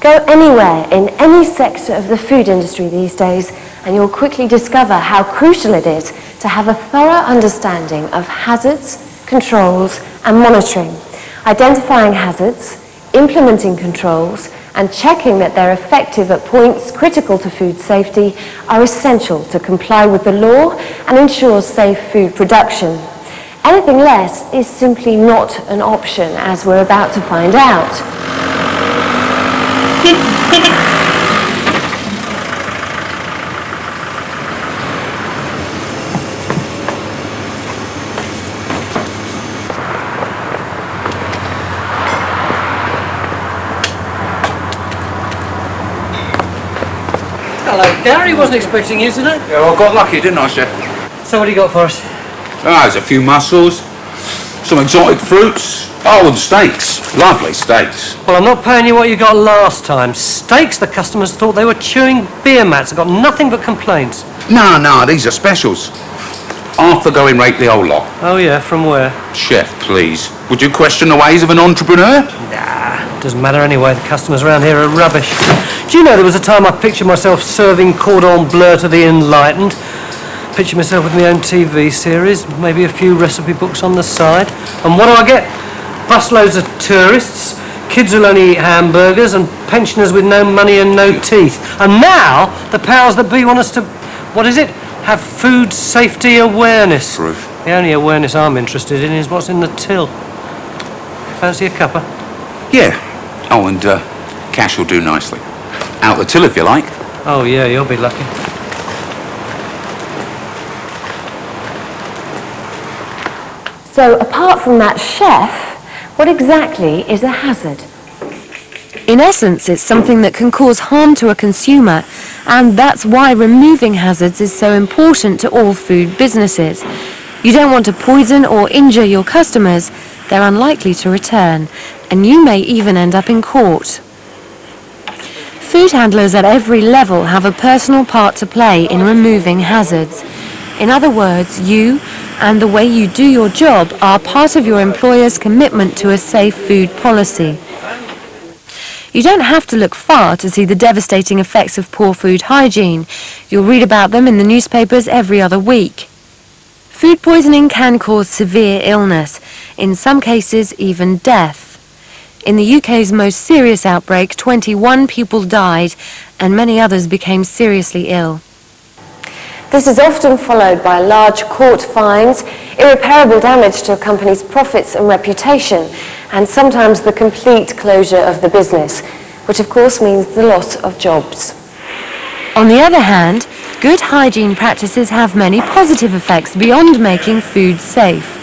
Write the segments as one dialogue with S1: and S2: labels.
S1: Go anywhere in any sector of the food industry these days and you'll quickly discover how crucial it is to have a thorough understanding of hazards, controls and monitoring. Identifying hazards, implementing controls and checking that they're effective at points critical to food safety are essential to comply with the law and ensure safe food production. Anything less is simply not an option, as we're about to find out.
S2: Hello, Gary. Wasn't expecting you today.
S3: Yeah, well, I got lucky, didn't I, Chef?
S2: So what do you got for us?
S3: There's a few mussels, some exotic fruits, and steaks. Lovely steaks.
S2: Well, I'm not paying you what you got last time. Steaks, the customers thought they were chewing beer mats. I got nothing but complaints.
S3: No, these are specials. Half the going rate, the whole lot.
S2: Oh, yeah, from where?
S3: Chef, please. Would you question the ways of an entrepreneur?
S2: Nah, doesn't matter anyway. The customers around here are rubbish. Do you know there was a time I pictured myself serving cordon bleu to the enlightened? Picture myself with my own TV series, maybe a few recipe books on the side. And what do I get? Busloads of tourists, kids who'll only eat hamburgers, and pensioners with no money and no teeth. And now the powers that be want us to, what is it? Have food safety awareness.
S3: True.
S2: The only awareness I'm interested in is what's in the till. Fancy a cuppa?
S3: Yeah. Oh, and cash will do nicely. Out the till if you like.
S2: Oh yeah, you'll be lucky.
S1: So, apart from that, chef, what exactly is a hazard? In essence, it's something that can cause harm to a consumer, and that's why removing hazards is so important to all food businesses. You don't want to poison or injure your customers. They're unlikely to return, and you may even end up in court. Food handlers at every level have a personal part to play in removing hazards. In other words, you and the way you do your job are part of your employer's commitment to a safe food policy. You don't have to look far to see the devastating effects of poor food hygiene. You'll read about them in the newspapers every other week. Food poisoning can cause severe illness, in some cases even death. In the UK's most serious outbreak, 21 people died and many others became seriously ill. This is often followed by large court fines, irreparable damage to a company's profits and reputation, and sometimes the complete closure of the business, which of course means the loss of jobs. On the other hand, good hygiene practices have many positive effects beyond making food safe.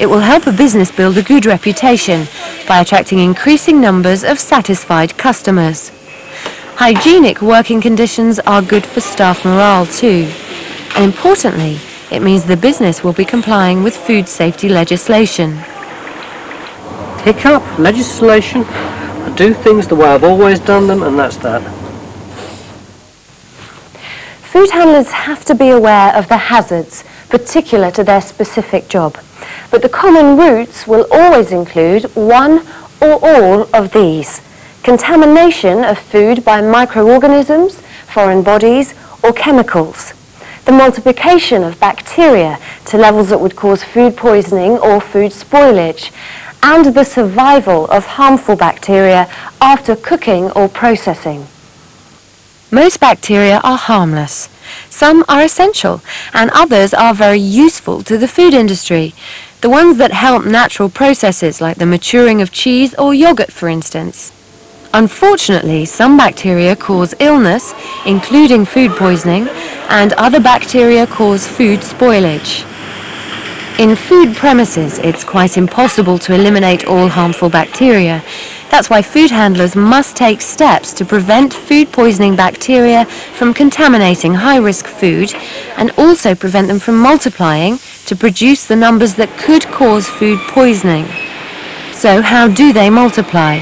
S1: It will help a business build a good reputation by attracting increasing numbers of satisfied customers. Hygienic working conditions are good for staff morale too. And importantly, it means the business will be complying with food safety legislation.
S2: Hiccup, legislation. I do things the way I've always done them, and that's that.
S1: Food handlers have to be aware of the hazards particular to their specific job. But the common routes will always include one or all of these: contamination of food by microorganisms, foreign bodies, or chemicals; the multiplication of bacteria to levels that would cause food poisoning or food spoilage; and the survival of harmful bacteria after cooking or processing. Most bacteria are harmless. Some are essential, and others are very useful to the food industry. The ones that help natural processes like the maturing of cheese or yogurt, for instance. Unfortunately, some bacteria cause illness, including food poisoning, and other bacteria cause food spoilage. In food premises, it's quite impossible to eliminate all harmful bacteria. That's why food handlers must take steps to prevent food poisoning bacteria from contaminating high-risk food, and also prevent them from multiplying to produce the numbers that could cause food poisoning. So how do they multiply?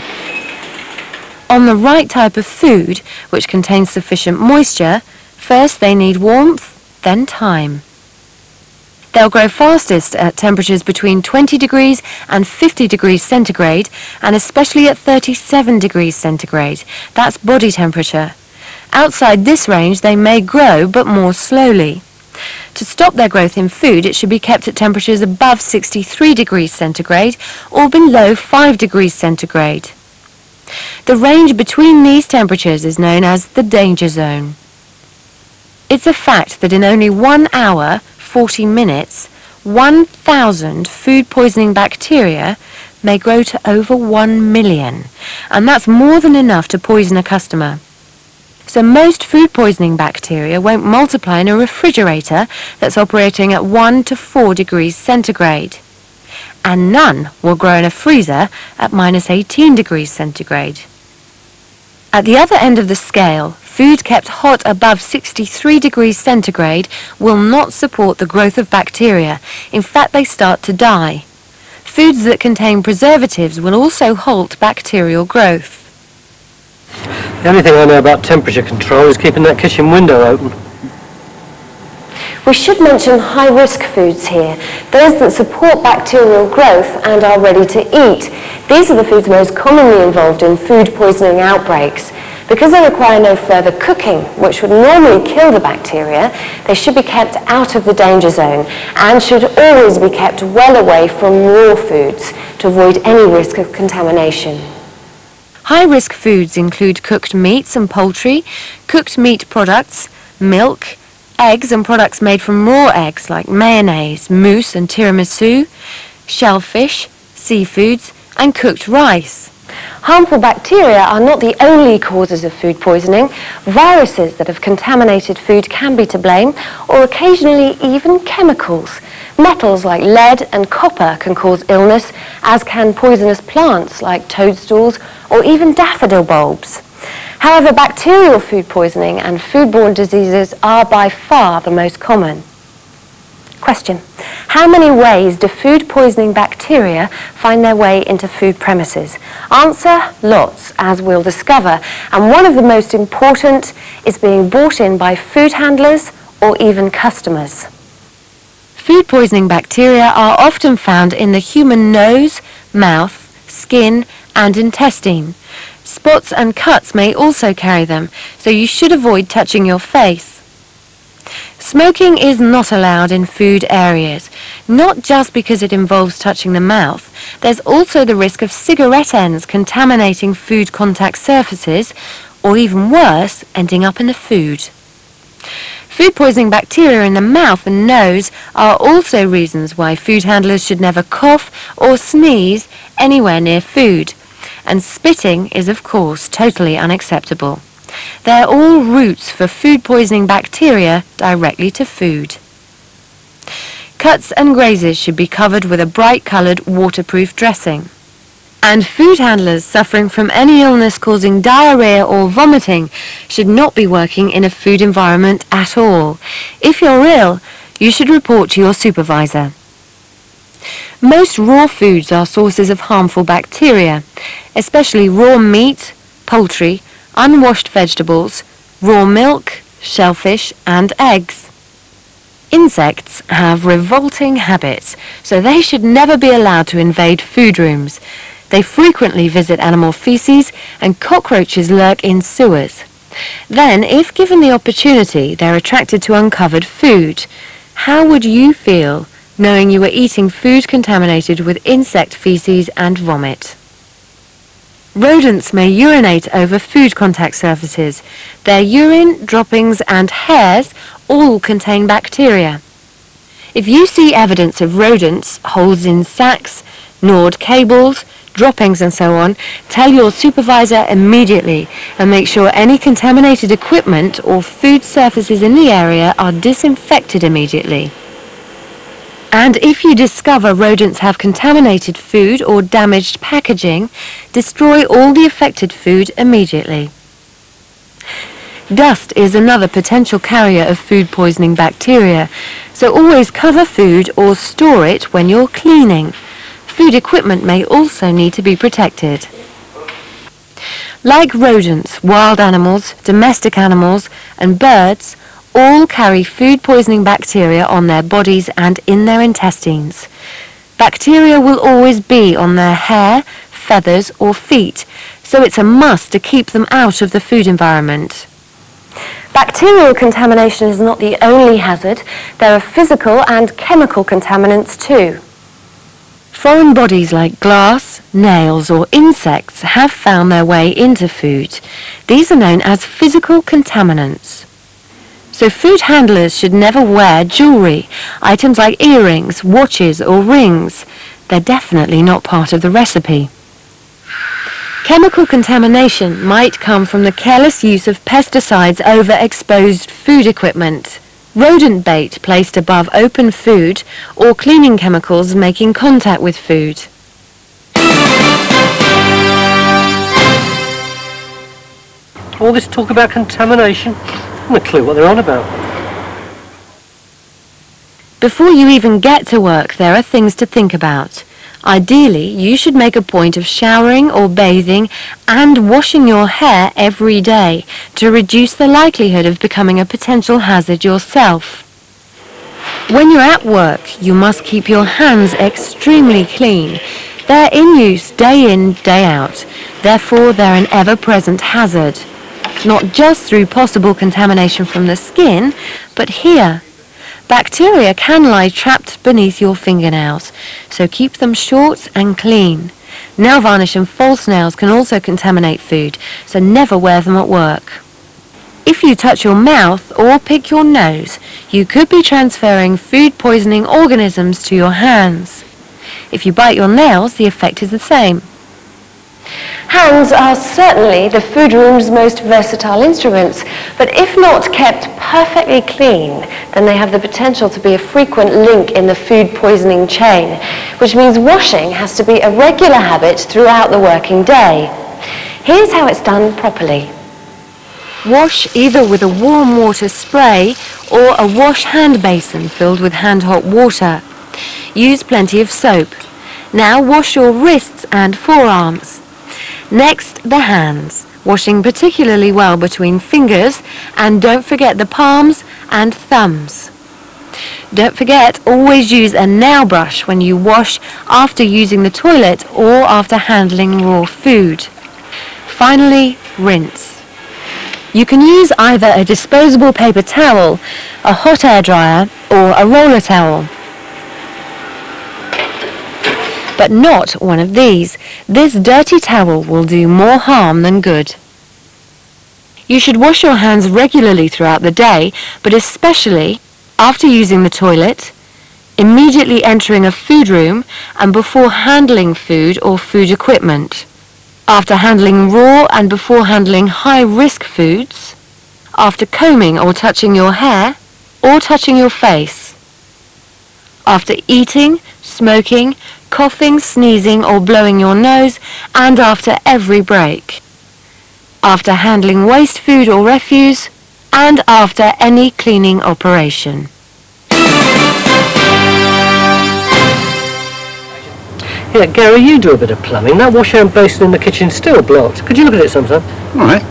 S1: On the right type of food, which contains sufficient moisture, first they need warmth, then time. They'll grow fastest at temperatures between 20 degrees and 50 degrees centigrade, and especially at 37 degrees centigrade. That's body temperature. Outside this range, they may grow, but more slowly. To stop their growth in food, it should be kept at temperatures above 63 degrees centigrade or below 5 degrees centigrade. The range between these temperatures is known as the danger zone. It's a fact that in only 1 hour, 40 minutes, 1,000 food-poisoning bacteria may grow to over 1 million, and that's more than enough to poison a customer. So most food-poisoning bacteria won't multiply in a refrigerator that's operating at 1 to 4 degrees centigrade, and none will grow in a freezer at minus 18 degrees centigrade. At the other end of the scale, food kept hot above 63 degrees centigrade will not support the growth of bacteria. In fact, they start to die. Foods that contain preservatives will also halt bacterial growth.
S2: The only thing I know about temperature control is keeping that kitchen window open.
S1: We should mention high-risk foods here, those that support bacterial growth and are ready to eat. These are the foods most commonly involved in food poisoning outbreaks. Because they require no further cooking, which would normally kill the bacteria, they should be kept out of the danger zone and should always be kept well away from raw foods to avoid any risk of contamination. High-risk foods include cooked meats and poultry, cooked meat products, milk, eggs and products made from raw eggs like mayonnaise, mousse and tiramisu, shellfish, seafoods and cooked rice. Harmful bacteria are not the only causes of food poisoning. Viruses that have contaminated food can be to blame, or occasionally even chemicals. Metals like lead and copper can cause illness, as can poisonous plants like toadstools or even daffodil bulbs. However, bacterial food poisoning and foodborne diseases are by far the most common. Question: how many ways do food poisoning bacteria find their way into food premises? Answer: lots, as we'll discover. And one of the most important is being brought in by food handlers or even customers. Food poisoning bacteria are often found in the human nose, mouth, skin and intestine. Spots and cuts may also carry them, so you should avoid touching your face. Smoking is not allowed in food areas, not just because it involves touching the mouth. There's also the risk of cigarette ends contaminating food contact surfaces, or even worse, ending up in the food. Food poisoning bacteria in the mouth and nose are also reasons why food handlers should never cough or sneeze anywhere near food. And spitting is, of course, totally unacceptable. They're all routes for food poisoning bacteria directly to food. Cuts and grazes should be covered with a bright-coloured waterproof dressing. And food handlers suffering from any illness causing diarrhea or vomiting should not be working in a food environment at all. If you're ill, you should report to your supervisor. Most raw foods are sources of harmful bacteria, especially raw meat, poultry, unwashed vegetables, raw milk, shellfish and eggs. Insects have revolting habits, so they should never be allowed to invade food rooms. They frequently visit animal feces and cockroaches lurk in sewers. Then, if given the opportunity, they're attracted to uncovered food. How would you feel knowing you were eating food contaminated with insect feces and vomit? Rodents may urinate over food contact surfaces. Their urine, droppings and hairs all contain bacteria. If you see evidence of rodents, holes in sacks, gnawed cables, droppings and so on, tell your supervisor immediately and make sure any contaminated equipment or food surfaces in the area are disinfected immediately. And if you discover rodents have contaminated food or damaged packaging, destroy all the affected food immediately. Dust is another potential carrier of food poisoning bacteria, so always cover food or store it when you're cleaning. Food equipment may also need to be protected. Like rodents, wild animals, domestic animals and birds all carry food-poisoning bacteria on their bodies and in their intestines. Bacteria will always be on their hair, feathers or feet, so it's a must to keep them out of the food environment. Bacterial contamination is not the only hazard. There are physical and chemical contaminants too. Foreign bodies like glass, nails or insects have found their way into food. These are known as physical contaminants. So food handlers should never wear jewellery, items like earrings, watches or rings. They're definitely not part of the recipe. Chemical contamination might come from the careless use of pesticides over exposed food equipment, rodent bait placed above open food, or cleaning chemicals making contact with food.
S2: All this talk about contamination, I haven't a clue what they're on about.
S1: Before you even get to work, there are things to think about. Ideally, you should make a point of showering or bathing and washing your hair every day to reduce the likelihood of becoming a potential hazard yourself. When you're at work, you must keep your hands extremely clean. They're in use day in, day out. Therefore, they're an ever-present hazard. Not just through possible contamination from the skin, but here. Bacteria can lie trapped beneath your fingernails, so keep them short and clean. Nail varnish and false nails can also contaminate food, so never wear them at work. If you touch your mouth or pick your nose, you could be transferring food-poisoning organisms to your hands. If you bite your nails, the effect is the same.
S4: Hands are certainly the food room's most versatile instruments, but if not kept perfectly clean, then they have the potential to be a frequent link in the food poisoning chain, which means washing has to be a regular habit throughout the working day. Here's how it's done properly.
S1: Wash either with a warm water spray or a wash hand basin filled with hand-hot water. Use plenty of soap. Now wash your wrists and forearms. Next, the hands, washing particularly well between fingers, and don't forget the palms and thumbs. Don't forget, always use a nail brush when you wash after using the toilet or after handling raw food. Finally, rinse. You can use either a disposable paper towel, a hot air dryer, or a roller towel. But not one of these. This dirty towel will do more harm than good. You should wash your hands regularly throughout the day, but especially after using the toilet, immediately entering a food room, and before handling food or food equipment. After handling raw and before handling high-risk foods, after combing or touching your hair, or touching your face. After eating, smoking, coughing, sneezing or blowing your nose, and after every break. After handling waste food or refuse, and after any cleaning operation.
S2: Yeah, Gary, you do a bit of plumbing. That wash-hand basin in the kitchen's still blocked. Could you look at it sometime?
S3: All right.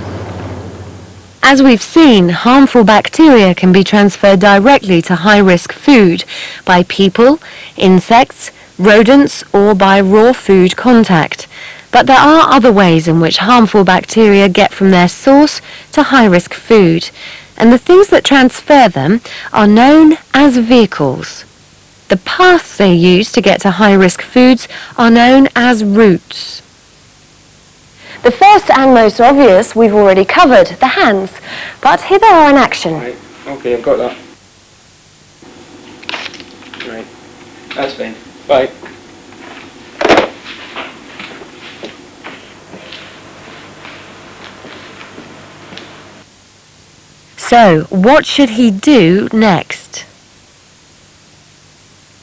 S1: As we've seen, harmful bacteria can be transferred directly to high-risk food by people, insects, rodents or by raw food contact. But there are other ways in which harmful bacteria get from their source to high-risk food, and the things that transfer them are known as vehicles. The paths they use to get to high-risk foods are known as routes.
S4: The first and most obvious we've already covered, the hands, but here they are in action.
S5: Right, okay, I've got that. Right, that's fine. Bye.
S1: So, what should he do next?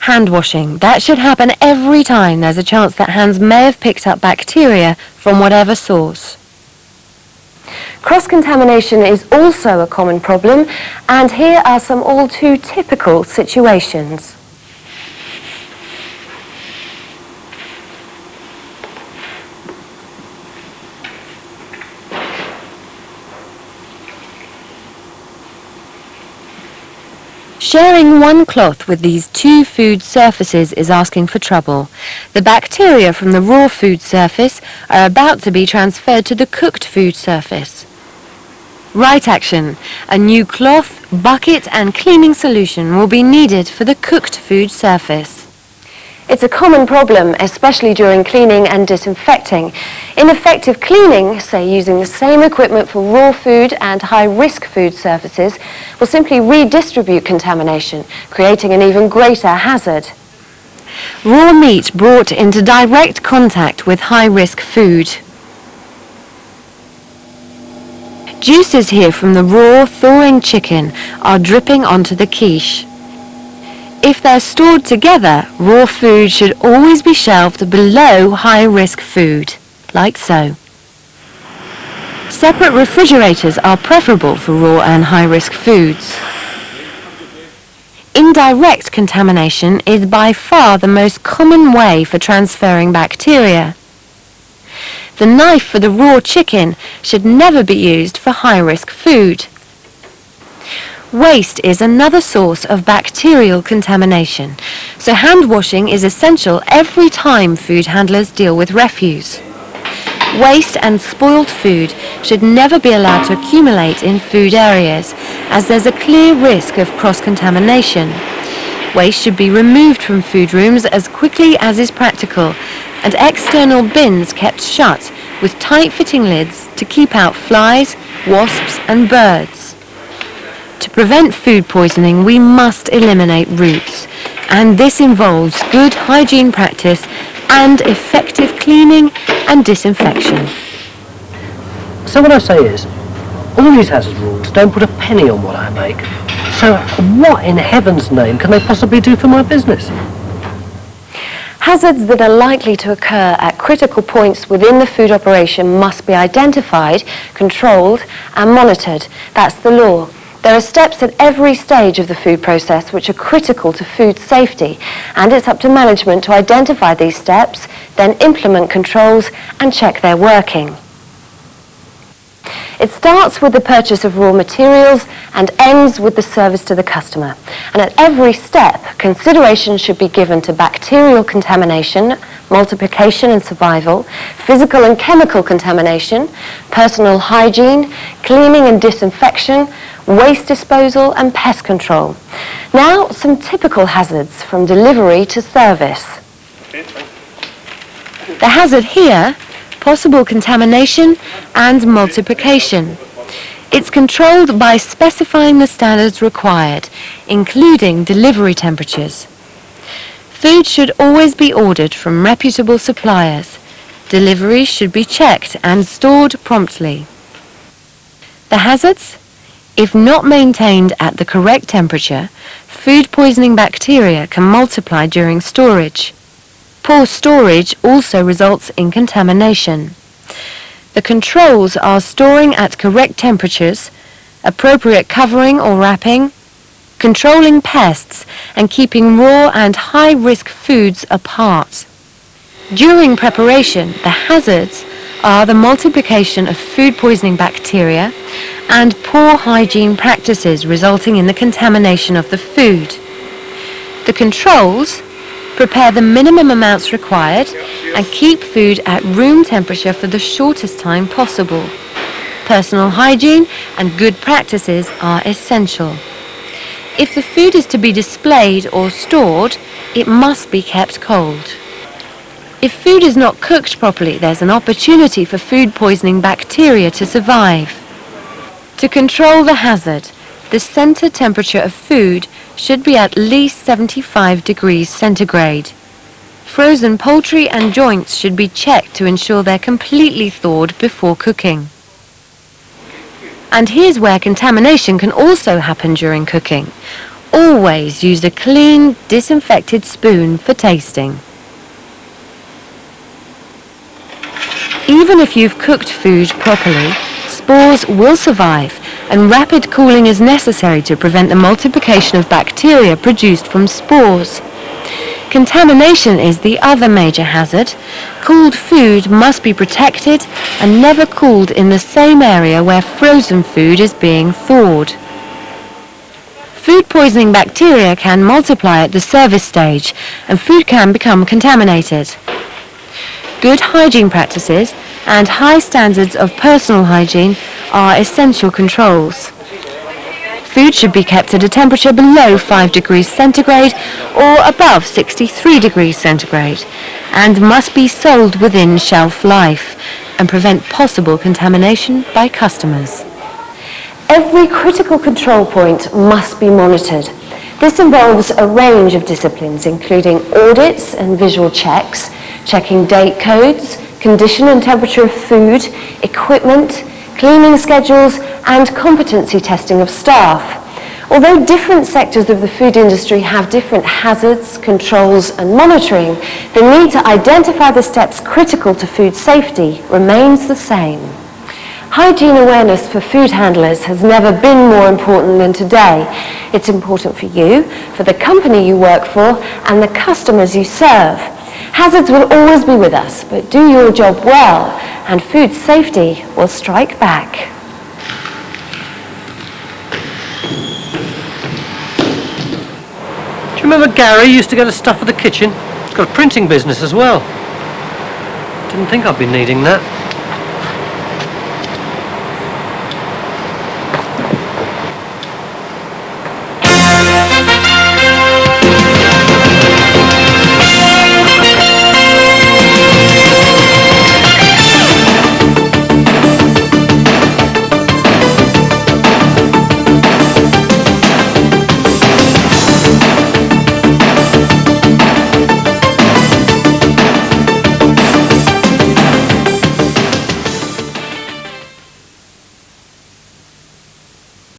S1: Hand washing. That should happen every time there's a chance that hands may have picked up bacteria from whatever source.
S4: Cross-contamination is also a common problem, and here are some all too typical situations.
S1: Sharing one cloth with these two food surfaces is asking for trouble. The bacteria from the raw food surface are about to be transferred to the cooked food surface. Right action. A new cloth, bucket and cleaning solution will be needed for the cooked food surface.
S4: It's a common problem, especially during cleaning and disinfecting. Ineffective cleaning, say using the same equipment for raw food and high-risk food surfaces, will simply redistribute contamination, creating an even greater hazard.
S1: Raw meat brought into direct contact with high-risk food. Juices here from the raw, thawing chicken are dripping onto the quiche. If they're stored together, raw food should always be shelved below high-risk food, like so. Separate refrigerators are preferable for raw and high-risk foods. Indirect contamination is by far the most common way for transferring bacteria. The knife for the raw chicken should never be used for high-risk food. Waste is another source of bacterial contamination, so hand washing is essential every time food handlers deal with refuse. Waste and spoiled food should never be allowed to accumulate in food areas, as there's a clear risk of cross-contamination. Waste should be removed from food rooms as quickly as is practical, and external bins kept shut with tight-fitting lids to keep out flies, wasps and birds. To prevent food poisoning, we must eliminate roots, and this involves good hygiene practice and effective cleaning and disinfection.
S2: So what I say is, all these hazard rules don't put a penny on what I make. So what in heaven's name can they possibly do for my business?
S4: Hazards that are likely to occur at critical points within the food operation must be identified, controlled and monitored. That's the law. There are steps at every stage of the food process which are critical to food safety, and it's up to management to identify these steps, then implement controls and check their working. It starts with the purchase of raw materials and ends with the service to the customer. And at every step, consideration should be given to bacterial contamination, multiplication and survival, physical and chemical contamination, personal hygiene, cleaning and disinfection, waste disposal and pest control. Now, some typical hazards from delivery to service.
S1: The hazard here, possible contamination and multiplication. It's controlled by specifying the standards required, including delivery temperatures. Food should always be ordered from reputable suppliers. Deliveries should be checked and stored promptly. The hazards? If not maintained at the correct temperature, food poisoning bacteria can multiply during storage. Poor storage also results in contamination. The controls are storing at correct temperatures, appropriate covering or wrapping, controlling pests, and keeping raw and high-risk foods apart. During preparation, the hazards are the multiplication of food poisoning bacteria and poor hygiene practices resulting in the contamination of the food. The controls: prepare the minimum amounts required and keep food at room temperature for the shortest time possible. Personal hygiene and good practices are essential. If the food is to be displayed or stored, it must be kept cold. If food is not cooked properly, there's an opportunity for food poisoning bacteria to survive. To control the hazard, the center temperature of food should be at least 75 degrees centigrade. Frozen poultry and joints should be checked to ensure they're completely thawed before cooking. And here's where contamination can also happen during cooking. Always use a clean, disinfected spoon for tasting. Even if you've cooked food properly, spores will survive, and rapid cooling is necessary to prevent the multiplication of bacteria produced from spores. Contamination is the other major hazard. Cooled food must be protected and never cooled in the same area where frozen food is being thawed. Food poisoning bacteria can multiply at the service stage, and food can become contaminated. Good hygiene practices and high standards of personal hygiene are essential controls. Food should be kept at a temperature below 5 degrees centigrade or above 63 degrees centigrade, and must be sold within shelf life and prevent possible contamination by customers.
S4: Every critical control point must be monitored. This involves a range of disciplines, including audits and visual checks, checking date codes, condition and temperature of food, equipment, cleaning schedules, and competency testing of staff. Although different sectors of the food industry have different hazards, controls, and monitoring, the need to identify the steps critical to food safety remains the same. Hygiene awareness for food handlers has never been more important than today. It's important for you, for the company you work for, and the customers you serve. Hazards will always be with us, but do your job well, and food safety will strike back.
S2: Do you remember Gary used to get us stuff for the kitchen? He's got a printing business as well. Didn't think I'd be needing that.